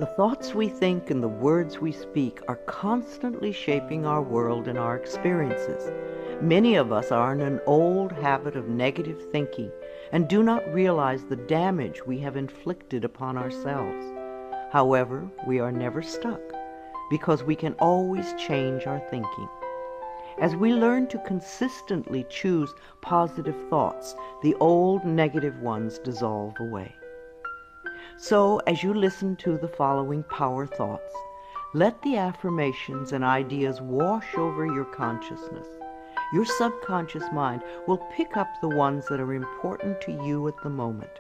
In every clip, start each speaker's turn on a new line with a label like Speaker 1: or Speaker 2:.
Speaker 1: The thoughts we think and the words we speak are constantly shaping our world and our experiences. Many of us are in an old habit of negative thinking and do not realize the damage we have inflicted upon ourselves. However, we are never stuck because we can always change our thinking. As we learn to consistently choose positive thoughts, the old negative ones dissolve away. So, as you listen to the following power thoughts, let the affirmations and ideas wash over your consciousness. Your subconscious mind will pick up the ones that are important to you at the moment.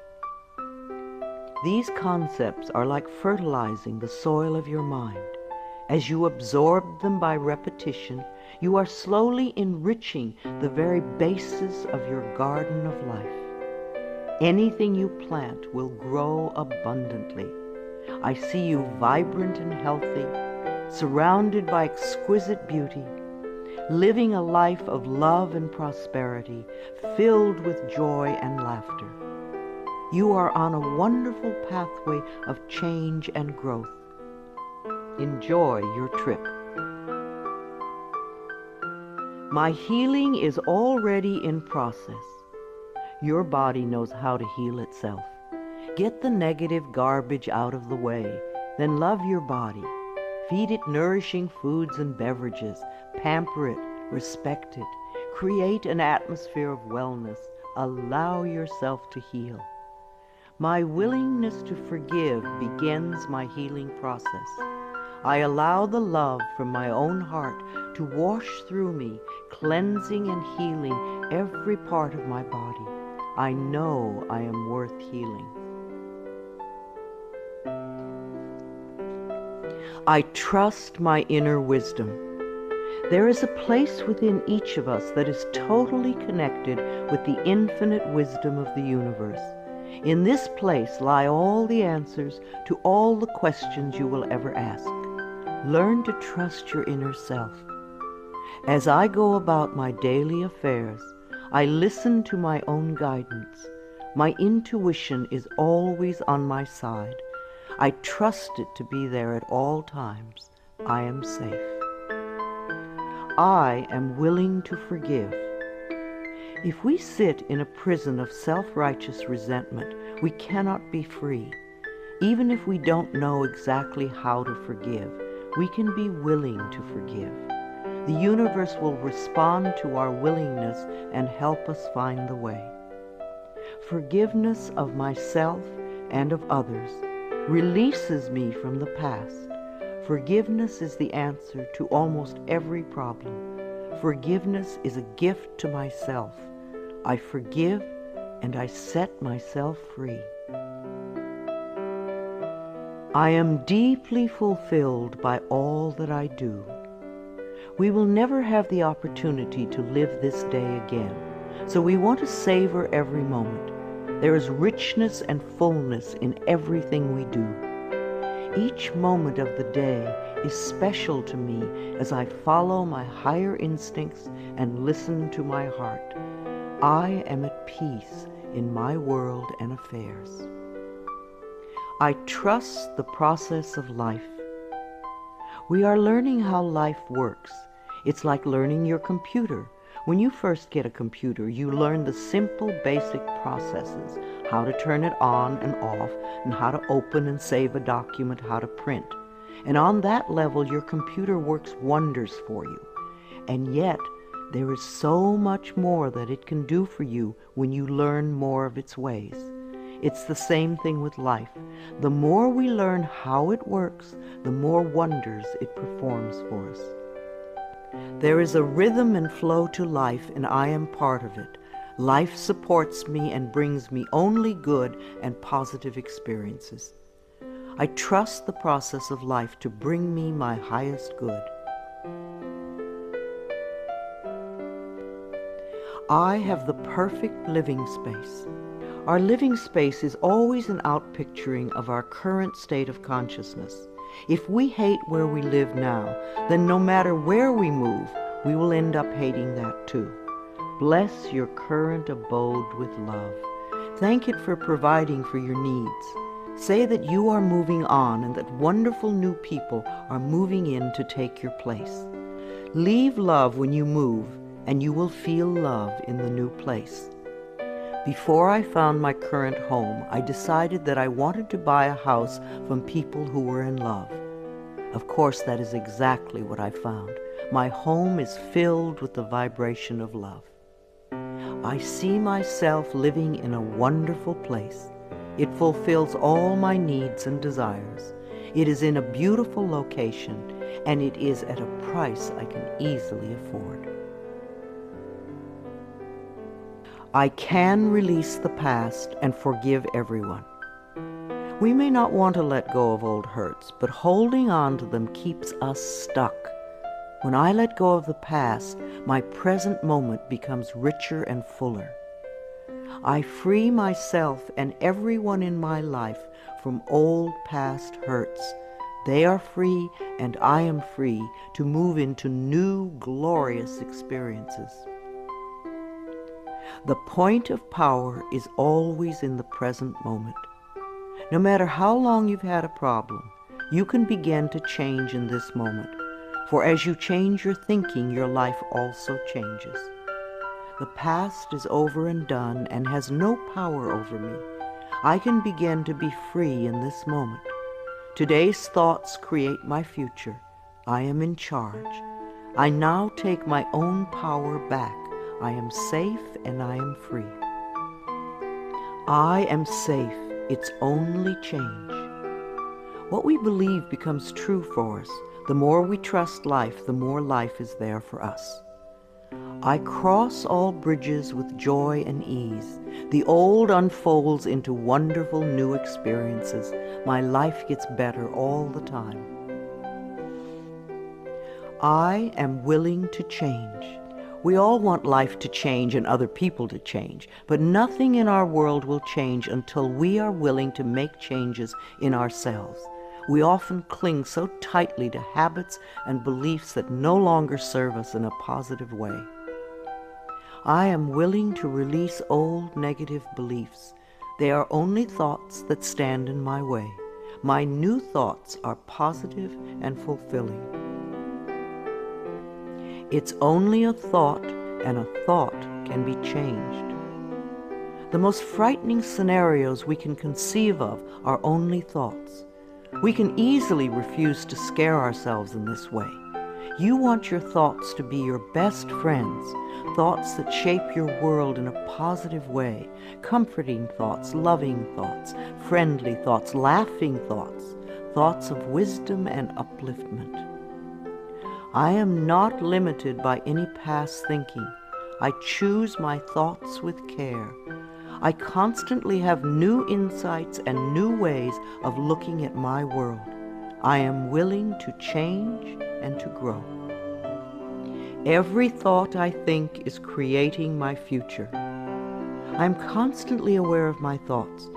Speaker 1: These concepts are like fertilizing the soil of your mind. As you absorb them by repetition, you are slowly enriching the very basis of your garden of life. Anything you plant will grow abundantly. I see you vibrant and healthy, surrounded by exquisite beauty, living a life of love and prosperity, filled with joy and laughter. You are on a wonderful pathway of change and growth. Enjoy your trip. My healing is already in process. Your body knows how to heal itself. Get the negative garbage out of the way, then love your body. Feed it nourishing foods and beverages. Pamper it, respect it. Create an atmosphere of wellness. Allow yourself to heal. My willingness to forgive begins my healing process. I allow the love from my own heart to wash through me, cleansing and healing every part of my body. I know I am worth healing. I trust my inner wisdom. There is a place within each of us that is totally connected with the infinite wisdom of the universe. In this place lie all the answers to all the questions you will ever ask. Learn to trust your inner self. As I go about my daily affairs, I listen to my own guidance. My intuition is always on my side. I trust it to be there at all times. I am safe. I am willing to forgive. If we sit in a prison of self-righteous resentment, we cannot be free. Even if we don't know exactly how to forgive, we can be willing to forgive. The universe will respond to our willingness and help us find the way. Forgiveness of myself and of others releases me from the past. Forgiveness is the answer to almost every problem. Forgiveness is a gift to myself. I forgive and I set myself free. I am deeply fulfilled by all that I do. We will never have the opportunity to live this day again, so we want to savor every moment. There is richness and fullness in everything we do. Each moment of the day is special to me as I follow my higher instincts and listen to my heart. I am at peace in my world and affairs. I trust the process of life. We are learning how life works. It's like learning your computer. When you first get a computer, you learn the simple, basic processes, how to turn it on and off, and how to open and save a document, how to print. And on that level, your computer works wonders for you. And yet, there is so much more that it can do for you when you learn more of its ways. It's the same thing with life. The more we learn how it works, the more wonders it performs for us. There is a rhythm and flow to life, and I am part of it. Life supports me and brings me only good and positive experiences. I trust the process of life to bring me my highest good. I have the perfect living space. Our living space is always an outpicturing of our current state of consciousness. If we hate where we live now, then no matter where we move, we will end up hating that too. Bless your current abode with love. Thank it for providing for your needs. Say that you are moving on and that wonderful new people are moving in to take your place. Leave love when you move, and you will feel love in the new place. Before I found my current home, I decided that I wanted to buy a house from people who were in love. Of course, that is exactly what I found. My home is filled with the vibration of love. I see myself living in a wonderful place. It fulfills all my needs and desires. It is in a beautiful location, and it is at a price I can easily afford. I can release the past and forgive everyone. We may not want to let go of old hurts, but holding on to them keeps us stuck. When I let go of the past, my present moment becomes richer and fuller. I free myself and everyone in my life from old past hurts. They are free, and I am free to move into new, glorious experiences. The point of power is always in the present moment. No matter how long you've had a problem, you can begin to change in this moment. For as you change your thinking, your life also changes. The past is over and done and has no power over me. I can begin to be free in this moment. Today's thoughts create my future. I am in charge. I now take my own power back. I am safe and I am free. I am safe. It's only change. What we believe becomes true for us. The more we trust life, the more life is there for us. I cross all bridges with joy and ease. The old unfolds into wonderful new experiences. My life gets better all the time. I am willing to change. We all want life to change and other people to change, but nothing in our world will change until we are willing to make changes in ourselves. We often cling so tightly to habits and beliefs that no longer serve us in a positive way. I am willing to release old negative beliefs. They are only thoughts that stand in my way. My new thoughts are positive and fulfilling. It's only a thought, and a thought can be changed. The most frightening scenarios we can conceive of are only thoughts. We can easily refuse to scare ourselves in this way. You want your thoughts to be your best friends, thoughts that shape your world in a positive way, comforting thoughts, loving thoughts, friendly thoughts, laughing thoughts, thoughts of wisdom and upliftment. I am not limited by any past thinking. I choose my thoughts with care. I constantly have new insights and new ways of looking at my world. I am willing to change and to grow. Every thought I think is creating my future. I am constantly aware of my thoughts.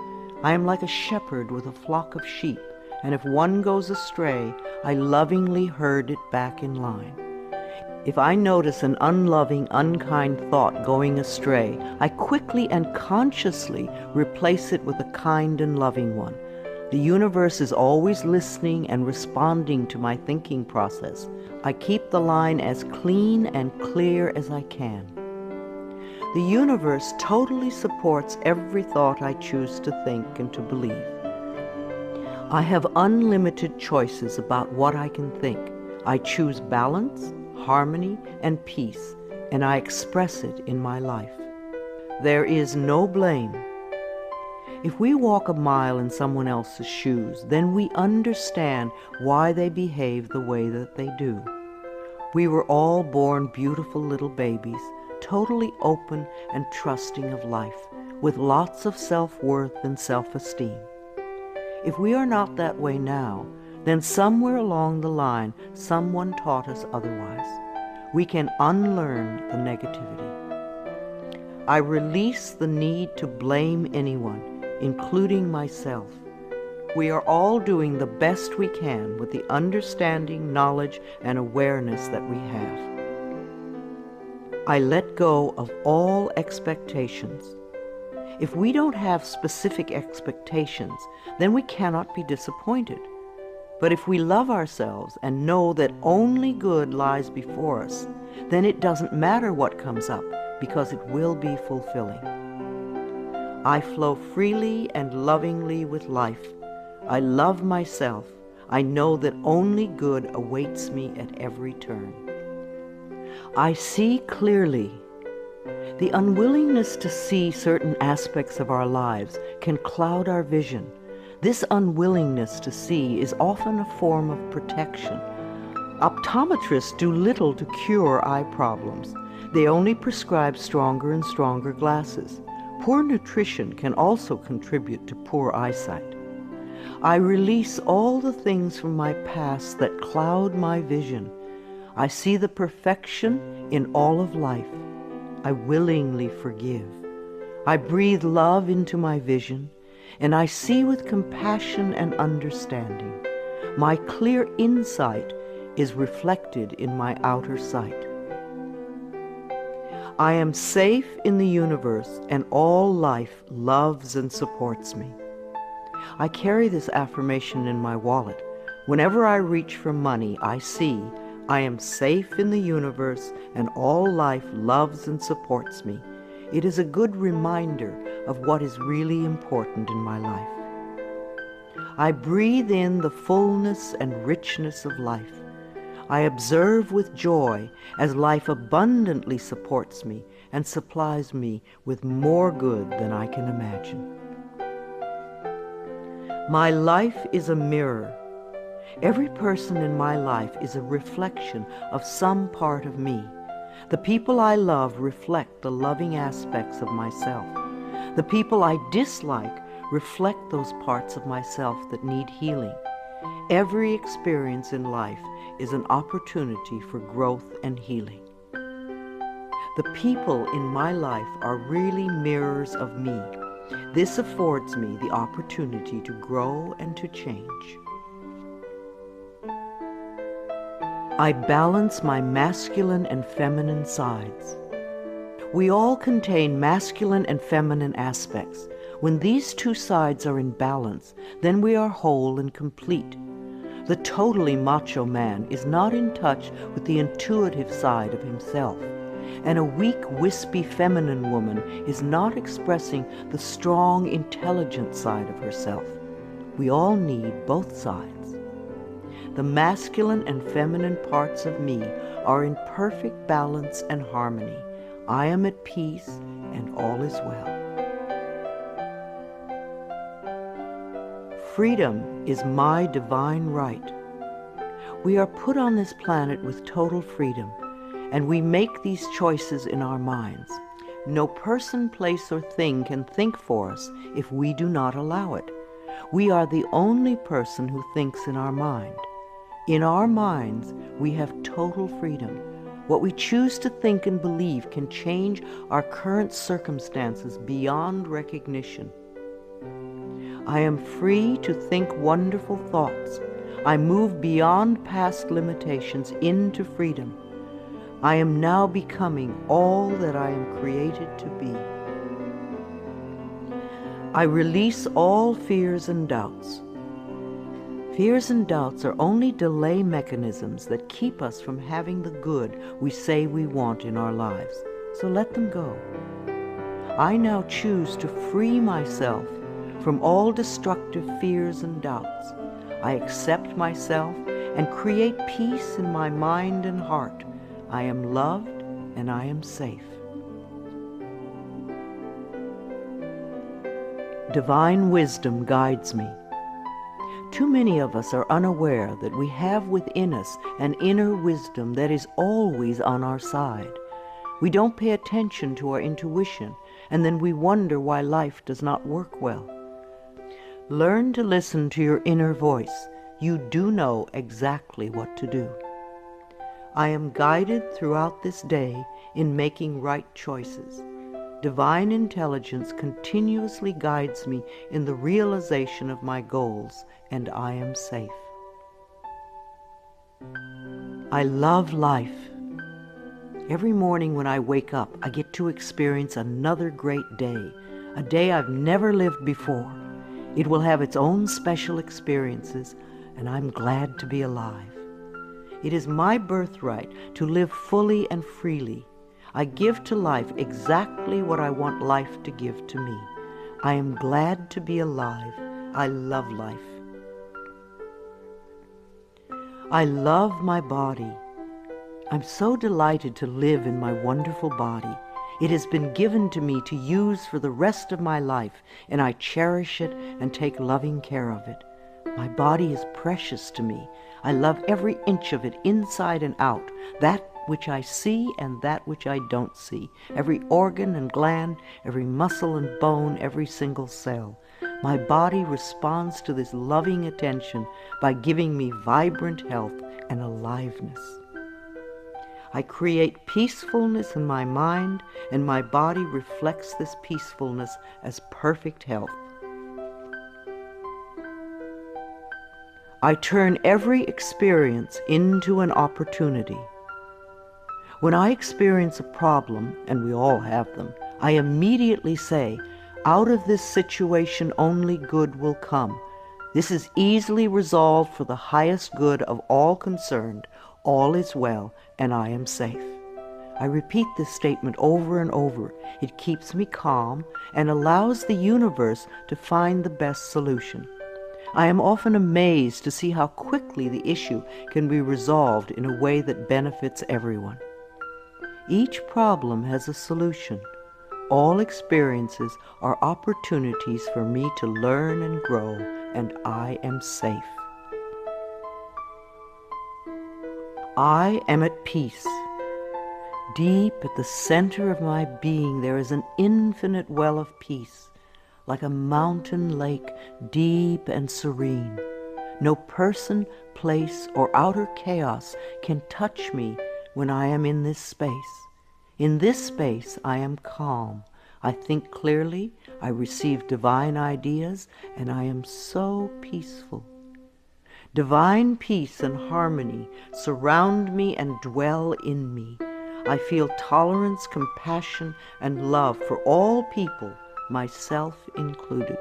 Speaker 1: I am like a shepherd with a flock of sheep, and if one goes astray, I lovingly herd it back in line. If I notice an unloving, unkind thought going astray, I quickly and consciously replace it with a kind and loving one. The universe is always listening and responding to my thinking process. I keep the line as clean and clear as I can. The universe totally supports every thought I choose to think and to believe. I have unlimited choices about what I can think. I choose balance, harmony, and peace, and I express it in my life. There is no blame. If we walk a mile in someone else's shoes, then we understand why they behave the way that they do. We were all born beautiful little babies, totally open and trusting of life, with lots of self-worth and self-esteem. If we are not that way now, then somewhere along the line, someone taught us otherwise. We can unlearn the negativity. I release the need to blame anyone, including myself. We are all doing the best we can with the understanding, knowledge, and awareness that we have. I let go of all expectations. If we don't have specific expectations, then we cannot be disappointed. But if we love ourselves and know that only good lies before us, then it doesn't matter what comes up, because it will be fulfilling. I flow freely and lovingly with life. I love myself. I know that only good awaits me at every turn. I see clearly. The unwillingness to see certain aspects of our lives can cloud our vision. This unwillingness to see is often a form of protection. Optometrists do little to cure eye problems. They only prescribe stronger and stronger glasses. Poor nutrition can also contribute to poor eyesight. I release all the things from my past that cloud my vision. I see the perfection in all of life. I willingly forgive. I breathe love into my vision, and I see with compassion and understanding. My clear insight is reflected in my outer sight. I am safe in the universe, and all life loves and supports me. I carry this affirmation in my wallet. Whenever I reach for money, I see I am safe in the universe, and all life loves and supports me. It is a good reminder of what is really important in my life. I breathe in the fullness and richness of life. I observe with joy as life abundantly supports me and supplies me with more good than I can imagine. My life is a mirror. Every person in my life is a reflection of some part of me. The people I love reflect the loving aspects of myself. The people I dislike reflect those parts of myself that need healing. Every experience in life is an opportunity for growth and healing. The people in my life are really mirrors of me. This affords me the opportunity to grow and to change. I balance my masculine and feminine sides. We all contain masculine and feminine aspects. When these two sides are in balance, then we are whole and complete. The totally macho man is not in touch with the intuitive side of himself, and a weak, wispy feminine woman is not expressing the strong, intelligent side of herself. We all need both sides. The masculine and feminine parts of me are in perfect balance and harmony. I am at peace, and all is well. Freedom is my divine right. We are put on this planet with total freedom, and we make these choices in our minds. No person, place, or thing can think for us if we do not allow it. We are the only person who thinks in our mind. In our minds, we have total freedom. What we choose to think and believe can change our current circumstances beyond recognition. I am free to think wonderful thoughts. I move beyond past limitations into freedom. I am now becoming all that I am created to be. I release all fears and doubts. Fears and doubts are only delay mechanisms that keep us from having the good we say we want in our lives, so let them go. I now choose to free myself from all destructive fears and doubts. I accept myself and create peace in my mind and heart. I am loved and I am safe. Divine wisdom guides me. Too many of us are unaware that we have within us an inner wisdom that is always on our side. We don't pay attention to our intuition, and then we wonder why life does not work well. Learn to listen to your inner voice. You do know exactly what to do. I am guided throughout this day in making right choices. Divine intelligence continuously guides me in the realization of my goals, and I am safe. I love life. Every morning when I wake up, I get to experience another great day, a day I've never lived before. It will have its own special experiences, and I'm glad to be alive. It is my birthright to live fully and freely. I give to life exactly what I want life to give to me. I am glad to be alive. I love life. I love my body. I'm so delighted to live in my wonderful body. It has been given to me to use for the rest of my life, and I cherish it and take loving care of it. My body is precious to me. I love every inch of it, inside and out, that which I see and that which I don't see, every organ and gland, every muscle and bone, every single cell. My body responds to this loving attention by giving me vibrant health and aliveness. I create peacefulness in my mind, and my body reflects this peacefulness as perfect health. I turn every experience into an opportunity. When I experience a problem, and we all have them, I immediately say, out of this situation only good will come. This is easily resolved for the highest good of all concerned. All is well, and I am safe. I repeat this statement over and over. It keeps me calm and allows the universe to find the best solution. I am often amazed to see how quickly the issue can be resolved in a way that benefits everyone. Each problem has a solution. All experiences are opportunities for me to learn and grow, and I am safe. I am at peace. Deep at the center of my being there is an infinite well of peace, like a mountain lake, deep and serene. No person, place, or outer chaos can touch me when I am in this space. In this space I am calm. I think clearly, I receive divine ideas, and I am so peaceful. Divine peace and harmony surround me and dwell in me. I feel tolerance, compassion, and love for all people, myself included.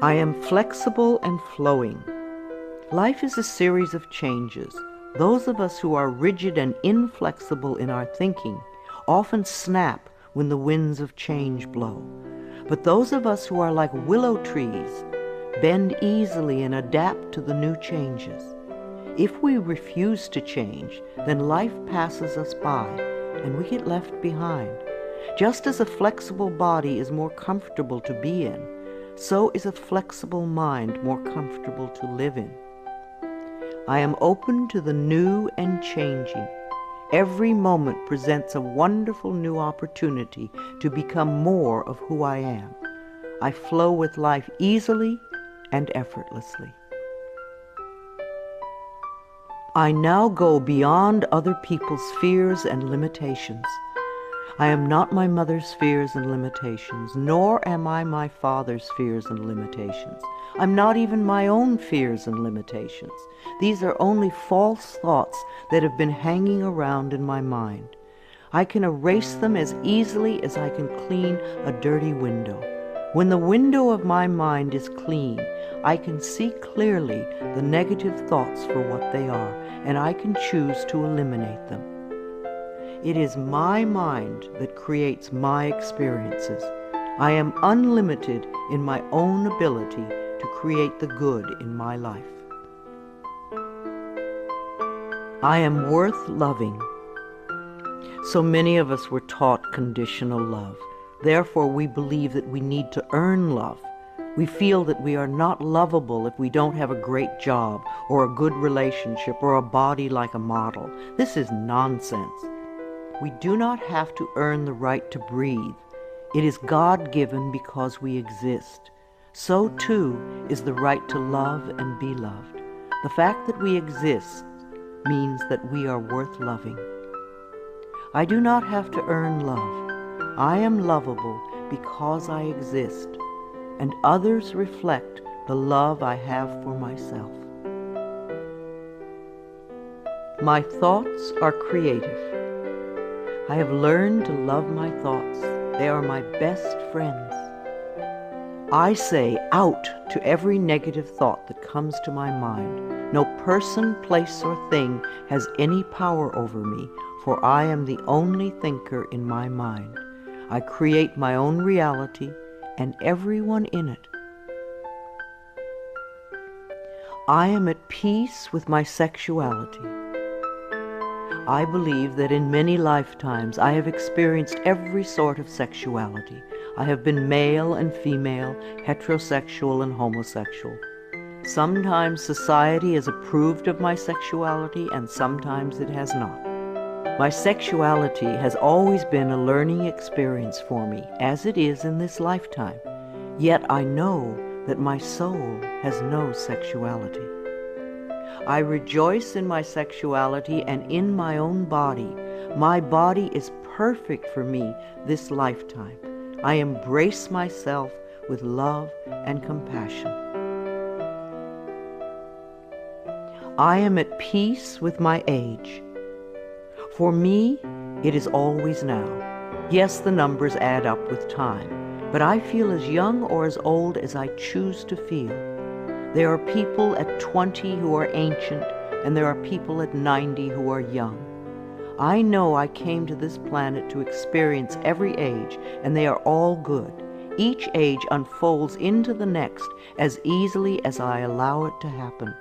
Speaker 1: I am flexible and flowing. Life is a series of changes. Those of us who are rigid and inflexible in our thinking often snap when the winds of change blow. But those of us who are like willow trees bend easily and adapt to the new changes. If we refuse to change, then life passes us by and we get left behind. Just as a flexible body is more comfortable to be in, so is a flexible mind more comfortable to live in. I am open to the new and changing. Every moment presents a wonderful new opportunity to become more of who I am. I flow with life easily and effortlessly. I now go beyond other people's fears and limitations. I am not my mother's fears and limitations, nor am I my father's fears and limitations. I'm not even my own fears and limitations. These are only false thoughts that have been hanging around in my mind. I can erase them as easily as I can clean a dirty window. When the window of my mind is clean, I can see clearly the negative thoughts for what they are, and I can choose to eliminate them. It is my mind that creates my experiences. I am unlimited in my own ability to create the good in my life. I am worth loving. So many of us were taught conditional love. Therefore, we believe that we need to earn love. We feel that we are not lovable if we don't have a great job or a good relationship or a body like a model. This is nonsense. We do not have to earn the right to breathe. It is God-given because we exist. So too is the right to love and be loved. The fact that we exist means that we are worth loving. I do not have to earn love. I am lovable because I exist, and others reflect the love I have for myself. My thoughts are creative. I have learned to love my thoughts. They are my best friends. I say out to every negative thought that comes to my mind. No person, place, or thing has any power over me, for I am the only thinker in my mind. I create my own reality and everyone in it. I am at peace with my sexuality. I believe that in many lifetimes I have experienced every sort of sexuality. I have been male and female, heterosexual and homosexual. Sometimes society has approved of my sexuality and sometimes it has not. My sexuality has always been a learning experience for me, as it is in this lifetime. Yet I know that my soul has no sexuality. I rejoice in my sexuality and in my own body. My body is perfect for me this lifetime. I embrace myself with love and compassion. I am at peace with my age. For me, it is always now. Yes, the numbers add up with time, but I feel as young or as old as I choose to feel. There are people at 20 who are ancient, and there are people at 90 who are young. I know I came to this planet to experience every age, and they are all good. Each age unfolds into the next as easily as I allow it to happen.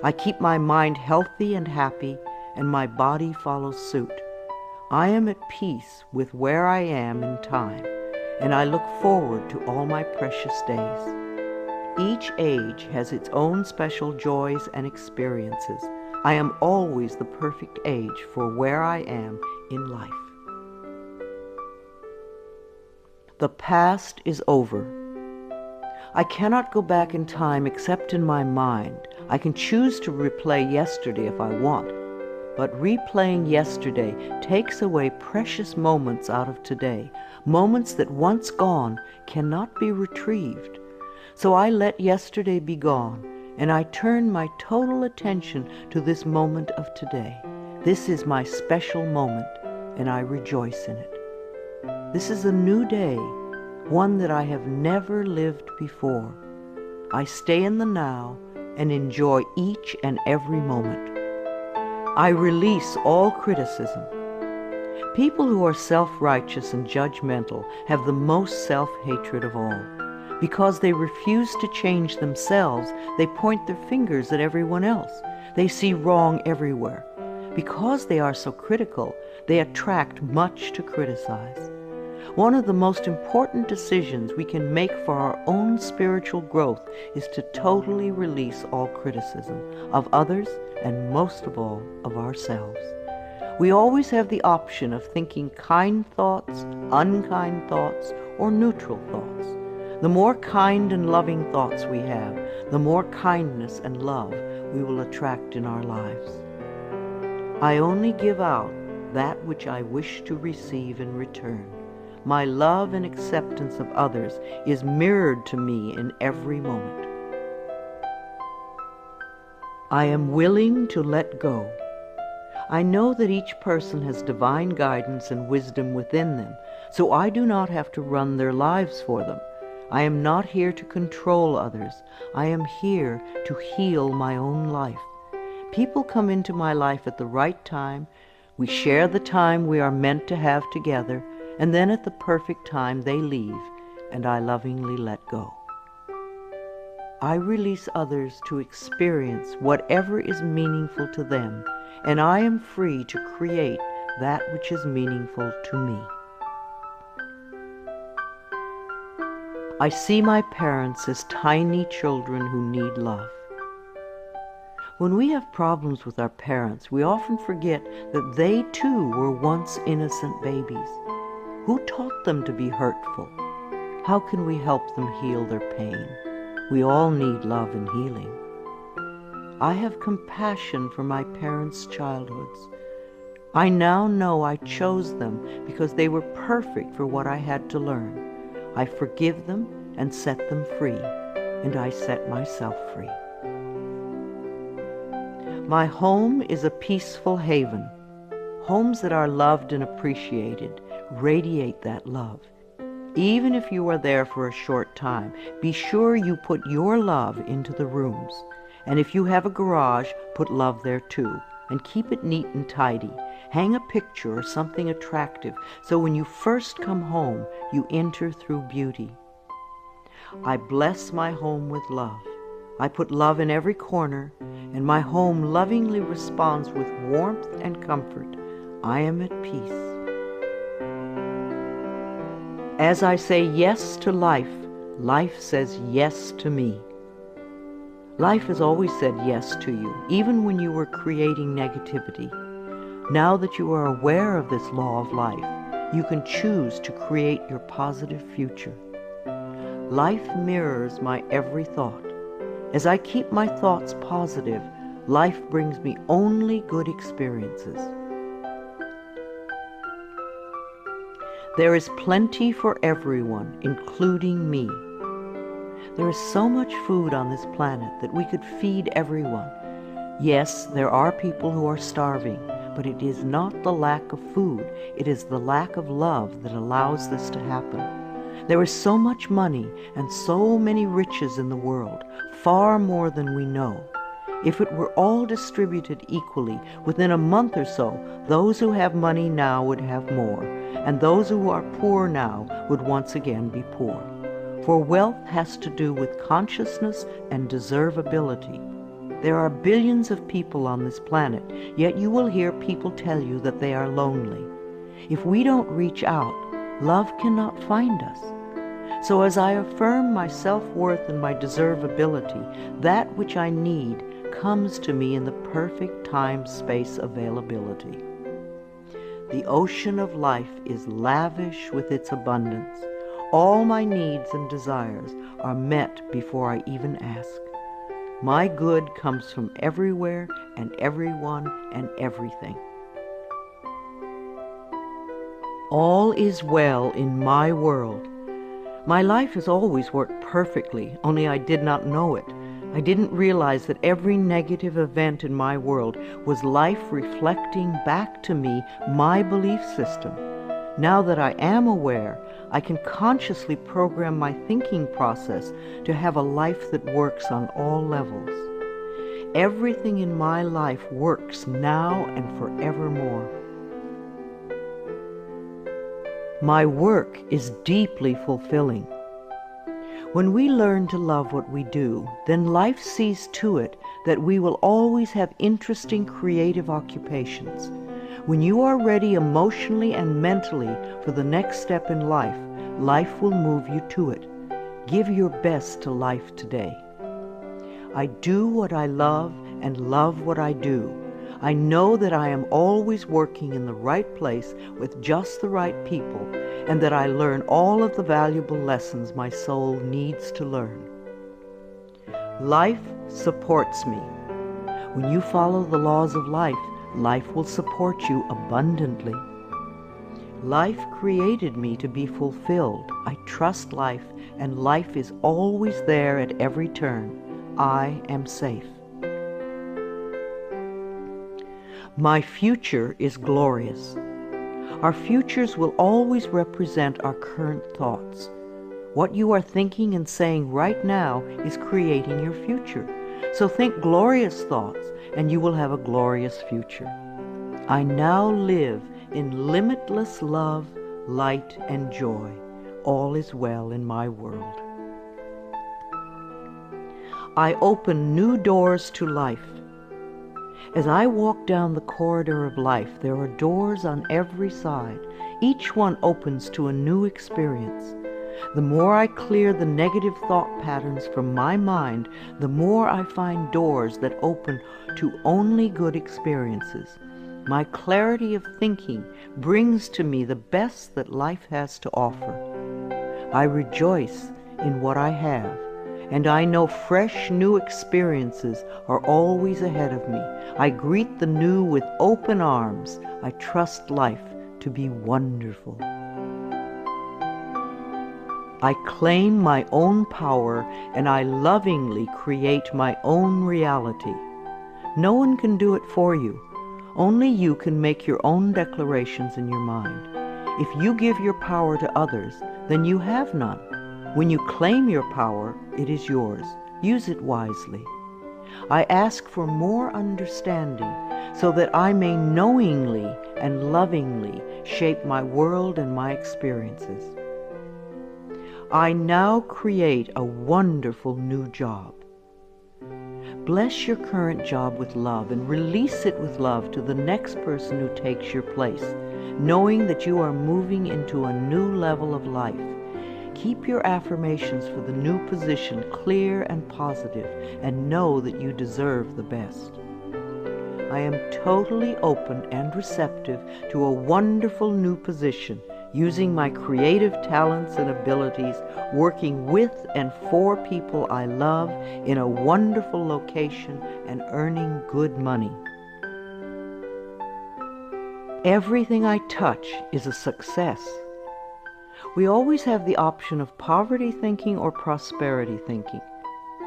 Speaker 1: I keep my mind healthy and happy, and my body follows suit. I am at peace with where I am in time, and I look forward to all my precious days. Each age has its own special joys and experiences. I am always the perfect age for where I am in life. The past is over. I cannot go back in time except in my mind. I can choose to replay yesterday if I want, but replaying yesterday takes away precious moments out of today, moments that once gone cannot be retrieved. So I let yesterday be gone, and I turn my total attention to this moment of today. This is my special moment, and I rejoice in it. This is a new day, one that I have never lived before. I stay in the now and enjoy each and every moment. I release all criticism. People who are self-righteous and judgmental have the most self-hatred of all. Because they refuse to change themselves, they point their fingers at everyone else. They see wrong everywhere. Because they are so critical, they attract much to criticize. One of the most important decisions we can make for our own spiritual growth is to totally release all criticism of others and most of all of ourselves. We always have the option of thinking kind thoughts, unkind thoughts, or neutral thoughts. The more kind and loving thoughts we have, the more kindness and love we will attract in our lives. I only give out that which I wish to receive in return. My love and acceptance of others is mirrored to me in every moment. I am willing to let go. I know that each person has divine guidance and wisdom within them, so I do not have to run their lives for them. I am not here to control others. I am here to heal my own life. People come into my life at the right time. We share the time we are meant to have together, and then at the perfect time they leave, and I lovingly let go. I release others to experience whatever is meaningful to them, and I am free to create that which is meaningful to me. I see my parents as tiny children who need love. When we have problems with our parents, we often forget that they too were once innocent babies. Who taught them to be hurtful? How can we help them heal their pain? We all need love and healing. I have compassion for my parents' childhoods. I now know I chose them because they were perfect for what I had to learn. I forgive them and set them free, and I set myself free. My home is a peaceful haven. Homes that are loved and appreciated radiate that love. Even if you are there for a short time, be sure you put your love into the rooms. And if you have a garage, put love there too. And keep it neat and tidy. Hang a picture or something attractive so when you first come home, you enter through beauty. I bless my home with love. I put love in every corner, and my home lovingly responds with warmth and comfort. I am at peace. As I say yes to life, life says yes to me. Life has always said yes to you, even when you were creating negativity. Now that you are aware of this law of life, you can choose to create your positive future. Life mirrors my every thought. As I keep my thoughts positive, life brings me only good experiences. There is plenty for everyone, including me. There is so much food on this planet that we could feed everyone. Yes, there are people who are starving, but it is not the lack of food, it is the lack of love that allows this to happen. There is so much money and so many riches in the world, far more than we know. If it were all distributed equally, within a month or so, those who have money now would have more, and those who are poor now would once again be poor. For wealth has to do with consciousness and deservability. There are billions of people on this planet, yet you will hear people tell you that they are lonely. If we don't reach out, love cannot find us. So as I affirm my self-worth and my deservability, that which I need comes to me in the perfect time-space availability. The ocean of life is lavish with its abundance. All my needs and desires are met before I even ask. My good comes from everywhere and everyone and everything. All is well in my world. My life has always worked perfectly, only I did not know it. I didn't realize that every negative event in my world was life reflecting back to me my belief system. Now that I am aware, I can consciously program my thinking process to have a life that works on all levels. Everything in my life works now and forevermore. My work is deeply fulfilling. When we learn to love what we do, then life sees to it that we will always have interesting creative occupations. When you are ready emotionally and mentally for the next step in life, life will move you to it. Give your best to life today. I do what I love and love what I do. I know that I am always working in the right place with just the right people, and that I learn all of the valuable lessons my soul needs to learn. Life supports me. When you follow the laws of life, life will support you abundantly. Life created me to be fulfilled. I trust life, and life is always there at every turn. I am safe. My future is glorious. Our futures will always represent our current thoughts. What you are thinking and saying right now is creating your future. So think glorious thoughts, and you will have a glorious future. I now live in limitless love, light, and joy. All is well in my world. I open new doors to life. As I walk down the corridor of life, there are doors on every side. Each one opens to a new experience. The more I clear the negative thought patterns from my mind, the more I find doors that open to only good experiences. My clarity of thinking brings to me the best that life has to offer. I rejoice in what I have, and I know fresh new experiences are always ahead of me. I greet the new with open arms. I trust life to be wonderful. I claim my own power, and I lovingly create my own reality. No one can do it for you. Only you can make your own declarations in your mind. If you give your power to others, then you have none. When you claim your power, it is yours. Use it wisely. I ask for more understanding so that I may knowingly and lovingly shape my world and my experiences. I now create a wonderful new job. Bless your current job with love and release it with love to the next person who takes your place, knowing that you are moving into a new level of life. Keep your affirmations for the new position clear and positive, and know that you deserve the best. I am totally open and receptive to a wonderful new position, using my creative talents and abilities, working with and for people I love in a wonderful location and earning good money. Everything I touch is a success. We always have the option of poverty thinking or prosperity thinking.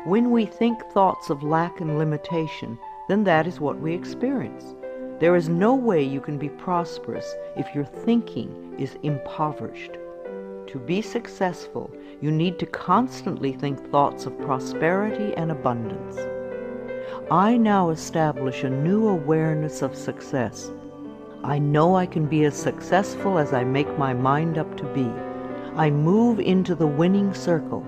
Speaker 1: When we think thoughts of lack and limitation, then that is what we experience. There is no way you can be prosperous if your thinking is impoverished. To be successful, you need to constantly think thoughts of prosperity and abundance. I now establish a new awareness of success. I know I can be as successful as I make my mind up to be. I move into the winning circle.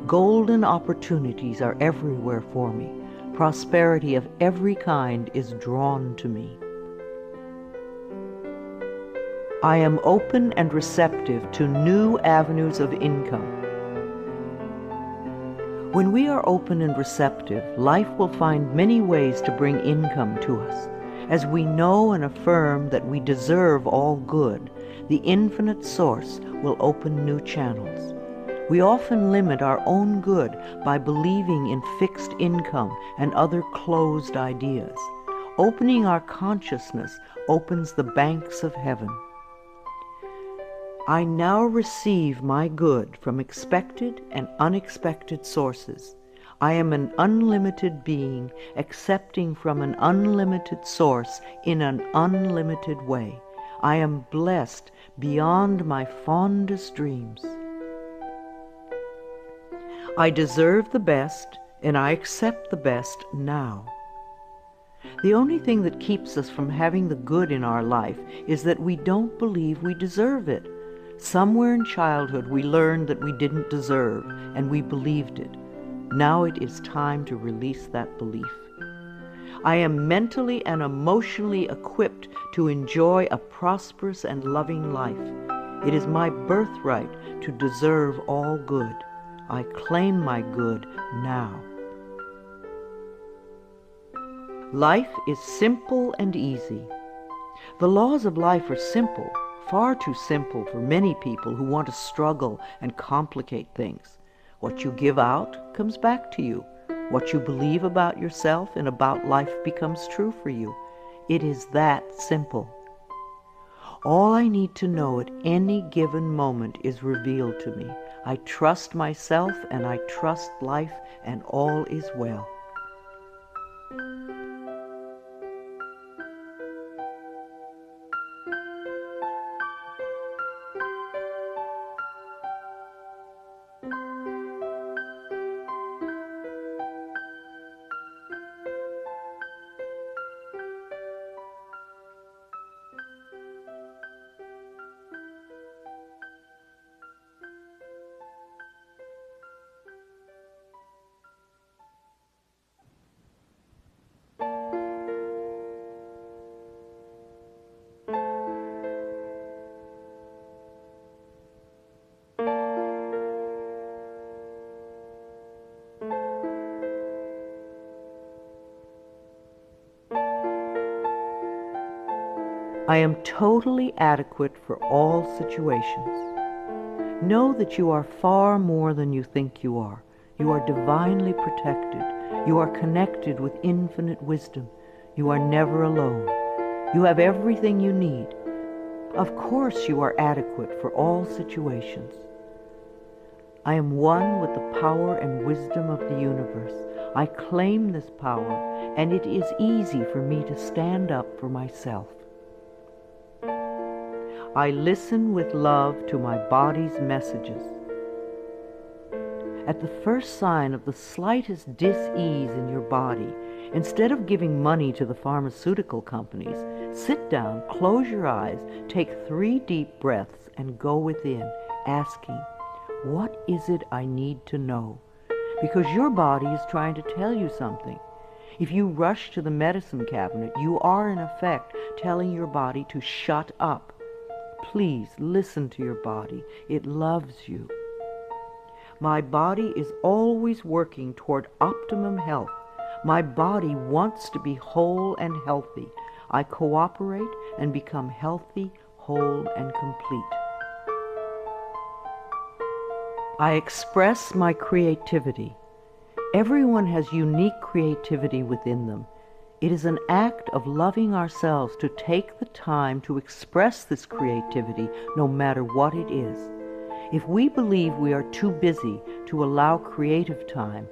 Speaker 1: Golden opportunities are everywhere for me. Prosperity of every kind is drawn to me. I am open and receptive to new avenues of income. When we are open and receptive, life will find many ways to bring income to us. As we know and affirm that we deserve all good, the infinite source will open new channels. We often limit our own good by believing in fixed income and other closed ideas. Opening our consciousness opens the banks of heaven. I now receive my good from expected and unexpected sources. I am an unlimited being, accepting from an unlimited source in an unlimited way. I am blessed beyond my fondest dreams. I deserve the best, and I accept the best now. The only thing that keeps us from having the good in our life is that we don't believe we deserve it. Somewhere in childhood we learned that we didn't deserve, and we believed it. Now it is time to release that belief. I am mentally and emotionally equipped to enjoy a prosperous and loving life. It is my birthright to deserve all good. I claim my good now. Life is simple and easy. The laws of life are simple, far too simple for many people who want to struggle and complicate things. What you give out comes back to you. What you believe about yourself and about life becomes true for you. It is that simple. All I need to know at any given moment is revealed to me. I trust myself and I trust life, and all is well. I am totally adequate for all situations. Know that you are far more than you think you are. You are divinely protected. You are connected with infinite wisdom. You are never alone. You have everything you need. Of course you are adequate for all situations. I am one with the power and wisdom of the universe. I claim this power, and it is easy for me to stand up for myself. I listen with love to my body's messages. At the first sign of the slightest dis-ease in your body, instead of giving money to the pharmaceutical companies, sit down, close your eyes, take 3 deep breaths, and go within, asking, what is it I need to know? Because your body is trying to tell you something. If you rush to the medicine cabinet, you are in effect telling your body to shut up. Please listen to your body. It loves you. My body is always working toward optimum health. My body wants to be whole and healthy. I cooperate and become healthy, whole, and complete. I express my creativity. Everyone has unique creativity within them. It is an act of loving ourselves to take the time to express this creativity, no matter what it is. If we believe we are too busy to allow creative time,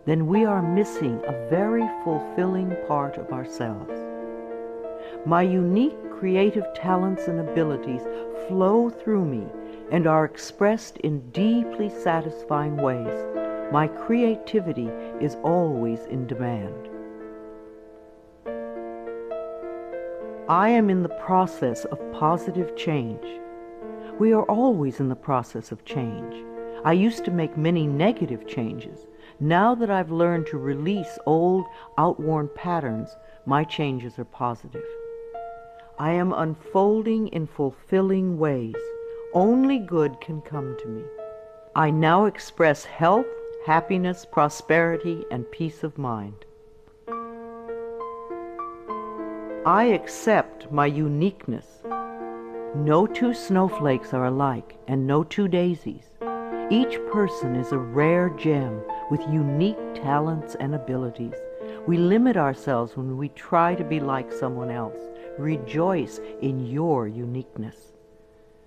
Speaker 1: then we are missing a very fulfilling part of ourselves. My unique creative talents and abilities flow through me and are expressed in deeply satisfying ways. My creativity is always in demand. I am in the process of positive change. We are always in the process of change. I used to make many negative changes. Now that I've learned to release old, outworn patterns, my changes are positive. I am unfolding in fulfilling ways. Only good can come to me. I now express health, happiness, prosperity, and peace of mind. I accept my uniqueness. No 2 snowflakes are alike, and no 2 daisies. Each person is a rare gem with unique talents and abilities. We limit ourselves when we try to be like someone else. Rejoice in your uniqueness.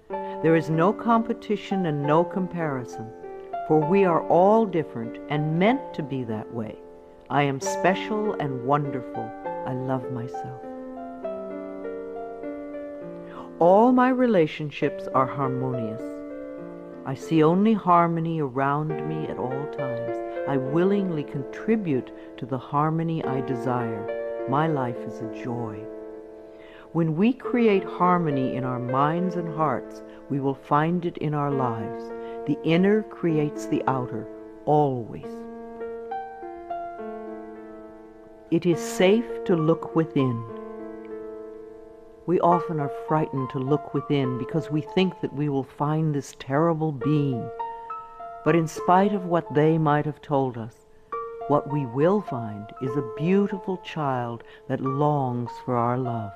Speaker 1: There is no competition and no comparison, for we are all different and meant to be that way. I am special and wonderful. I love myself. All my relationships are harmonious. I see only harmony around me at all times. I willingly contribute to the harmony I desire. My life is a joy. When we create harmony in our minds and hearts, we will find it in our lives. The inner creates the outer, always. It is safe to look within. We often are frightened to look within because we think that we will find this terrible being. But in spite of what they might have told us, what we will find is a beautiful child that longs for our love.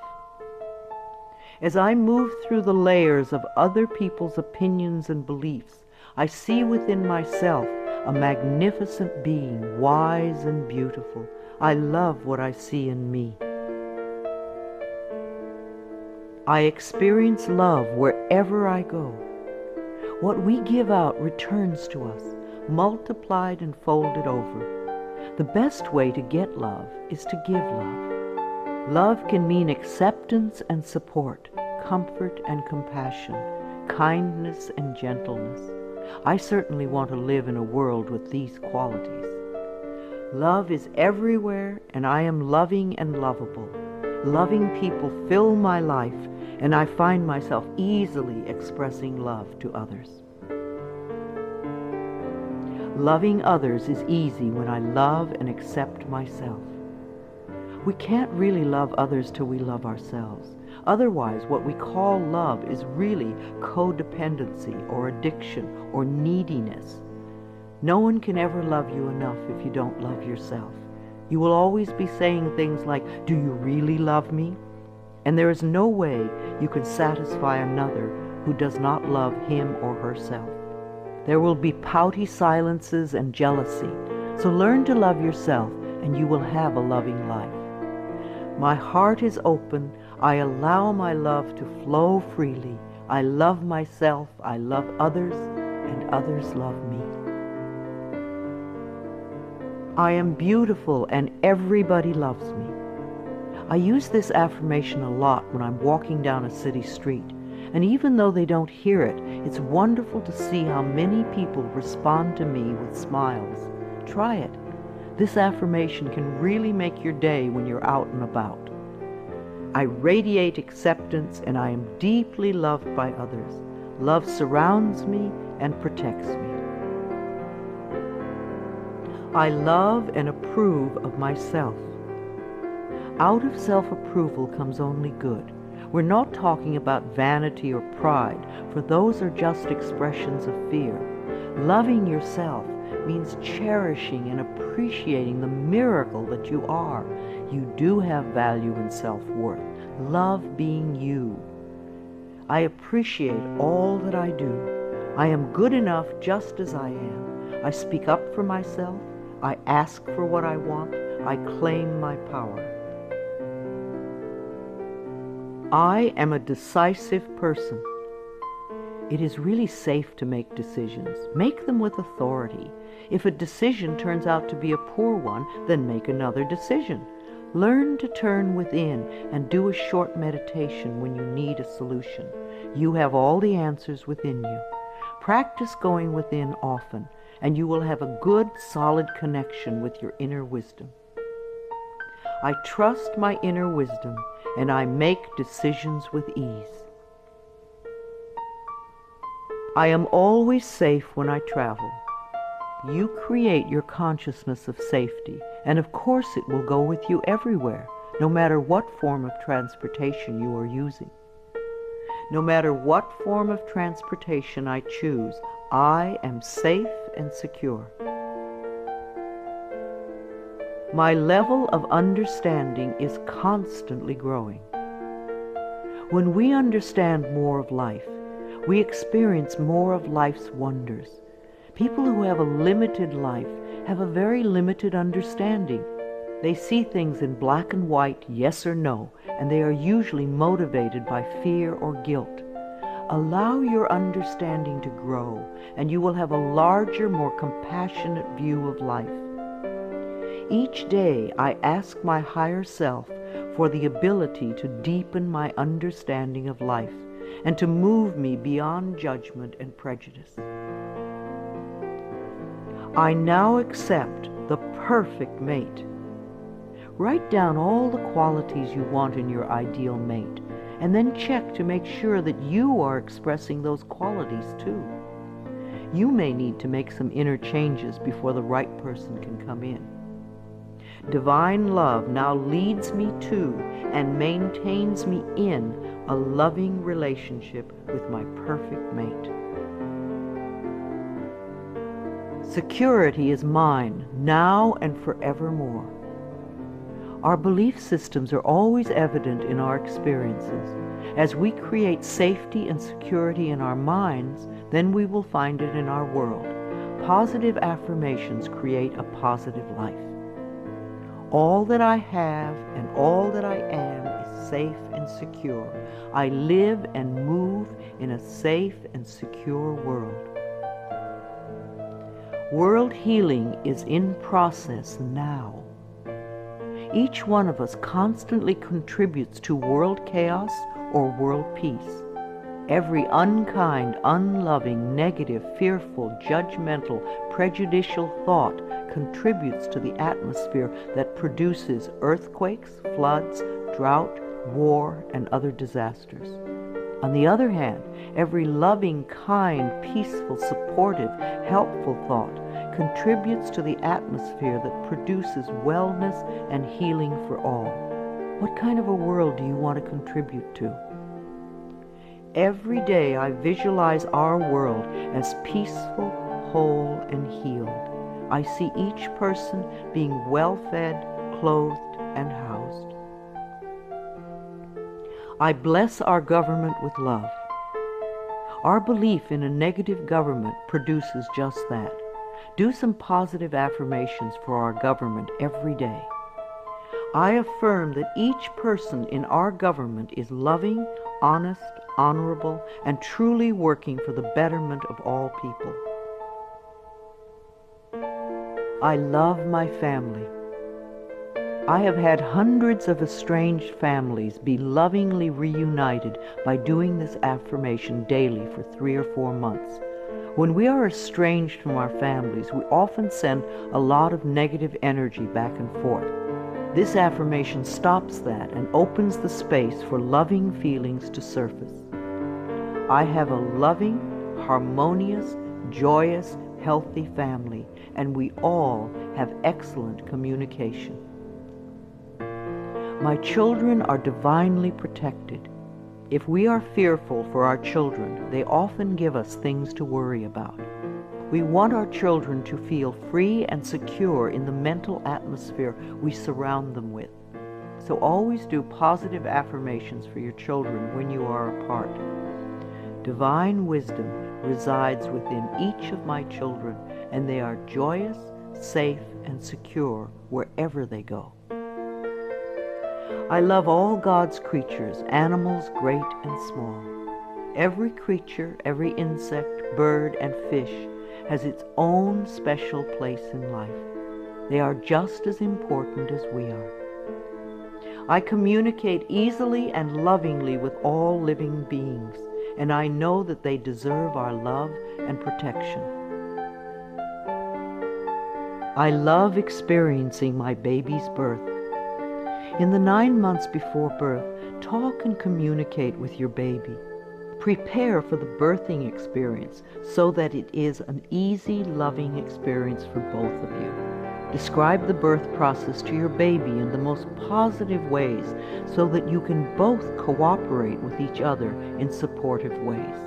Speaker 1: As I move through the layers of other people's opinions and beliefs, I see within myself a magnificent being, wise and beautiful. I love what I see in me. I experience love wherever I go. What we give out returns to us, multiplied and folded over. The best way to get love is to give love. Love can mean acceptance and support, comfort and compassion, kindness and gentleness. I certainly want to live in a world with these qualities. Love is everywhere, and I am loving and lovable. Loving people fill my life, and I find myself easily expressing love to others. Loving others is easy when I love and accept myself. We can't really love others till we love ourselves. Otherwise, what we call love is really codependency or addiction or neediness. No one can ever love you enough if you don't love yourself. You will always be saying things like, "Do you really love me?" And there is no way you can satisfy another who does not love him or herself. There will be pouty silences and jealousy, so learn to love yourself and you will have a loving life. My heart is open. I allow my love to flow freely. I love myself, I love others, and others love me. I am beautiful and everybody loves me. I use this affirmation a lot when I'm walking down a city street, and even though they don't hear it, it's wonderful to see how many people respond to me with smiles. Try it. This affirmation can really make your day when you're out and about. I radiate acceptance and I am deeply loved by others. Love surrounds me and protects me. I love and approve of myself. Out of self-approval comes only good. We're not talking about vanity or pride, for those are just expressions of fear. Loving yourself means cherishing and appreciating the miracle that you are. You do have value and self-worth. Love being you. I appreciate all that I do. I am good enough just as I am. I speak up for myself. I ask for what I want. I claim my power. I am a decisive person. It is really safe to make decisions. Make them with authority. If a decision turns out to be a poor one, then make another decision. Learn to turn within and do a short meditation when you need a solution. You have all the answers within you. Practice going within often, and you will have a good, solid connection with your inner wisdom. I trust my inner wisdom, and I make decisions with ease. I am always safe when I travel. You create your consciousness of safety, and of course it will go with you everywhere, no matter what form of transportation you are using. No matter what form of transportation I choose, I am safe and secure. My level of understanding is constantly growing. When we understand more of life, we experience more of life's wonders. People who have a limited life have a very limited understanding. They see things in black and white, yes or no, and they are usually motivated by fear or guilt. Allow your understanding to grow, and you will have a larger, more compassionate view of life. Each day I ask my higher self for the ability to deepen my understanding of life and to move me beyond judgment and prejudice. I now accept the perfect mate. Write down all the qualities you want in your ideal mate, and then check to make sure that you are expressing those qualities too. You may need to make some inner changes before the right person can come in. Divine love now leads me to and maintains me in a loving relationship with my perfect mate. Security is mine, now and forevermore. Our belief systems are always evident in our experiences. As we create safety and security in our minds, then we will find it in our world. Positive affirmations create a positive life. All that I have and all that I am is safe and secure. I live and move in a safe and secure world. World healing is in process now. Each one of us constantly contributes to world chaos or world peace. Every unkind, unloving, negative, fearful, judgmental, prejudicial thought contributes to the atmosphere that produces earthquakes, floods, drought, war, and other disasters. On the other hand, every loving, kind, peaceful, supportive, helpful thought contributes to the atmosphere that produces wellness and healing for all. What kind of a world do you want to contribute to? Every day I visualize our world as peaceful, whole, and healed. I see each person being well-fed, clothed, and housed. I bless our government with love. Our belief in a negative government produces just that. Do some positive affirmations for our government every day. I affirm that each person in our government is loving, honest, honorable, and truly working for the betterment of all people. I love my family. I have had hundreds of estranged families be lovingly reunited by doing this affirmation daily for 3 or 4 months. When we are estranged from our families, we often send a lot of negative energy back and forth. This affirmation stops that and opens the space for loving feelings to surface. I have a loving, harmonious, joyous, healthy family, and we all have excellent communication. My children are divinely protected. If we are fearful for our children, they often give us things to worry about. We want our children to feel free and secure in the mental atmosphere we surround them with. So always do positive affirmations for your children when you are apart. Divine wisdom resides within each of my children, and they are joyous, safe, and secure wherever they go. I love all God's creatures, animals great and small. Every creature, every insect, bird, and fish has its own special place in life. They are just as important as we are. I communicate easily and lovingly with all living beings, and I know that they deserve our love and protection. I love experiencing my baby's birth. In the 9 months before birth, talk and communicate with your baby. Prepare for the birthing experience so that it is an easy, loving experience for both of you. Describe the birth process to your baby in the most positive ways so that you can both cooperate with each other in supportive ways.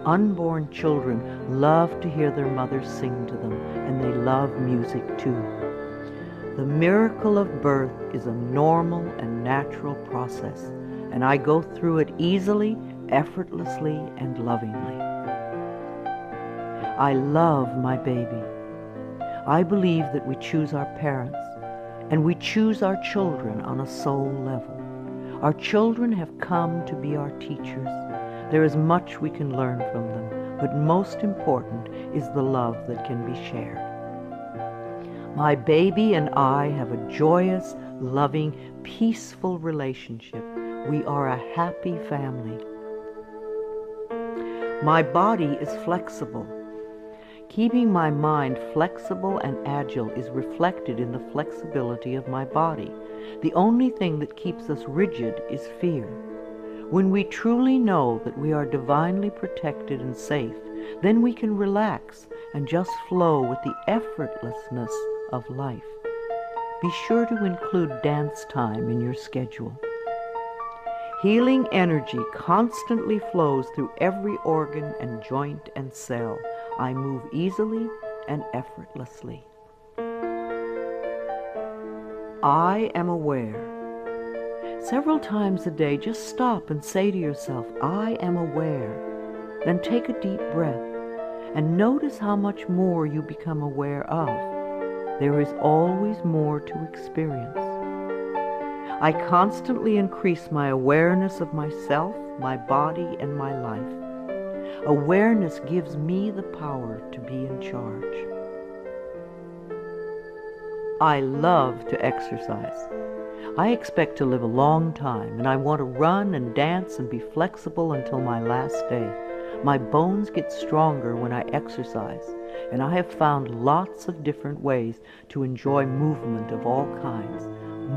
Speaker 1: Unborn children love to hear their mothers sing to them, and they love music too. The miracle of birth is a normal and natural process, and I go through it easily, effortlessly, and lovingly. I love my baby. I believe that we choose our parents, and we choose our children on a soul level. Our children have come to be our teachers. There is much we can learn from them, but most important is the love that can be shared. My baby and I have a joyous, loving, peaceful relationship. We are a happy family. My body is flexible. Keeping my mind flexible and agile is reflected in the flexibility of my body. The only thing that keeps us rigid is fear. When we truly know that we are divinely protected and safe, then we can relax and just flow with the effortlessness of life. Be sure to include dance time in your schedule. Healing energy constantly flows through every organ and joint and cell. I move easily and effortlessly. I am aware. Several times a day, just stop and say to yourself, I am aware. Then take a deep breath and notice how much more you become aware of. There is always more to experience. I constantly increase my awareness of myself, my body, and my life. Awareness gives me the power to be in charge. I love to exercise. I expect to live a long time, and I want to run and dance and be flexible until my last day. My bones get stronger when I exercise, and I have found lots of different ways to enjoy movement of all kinds.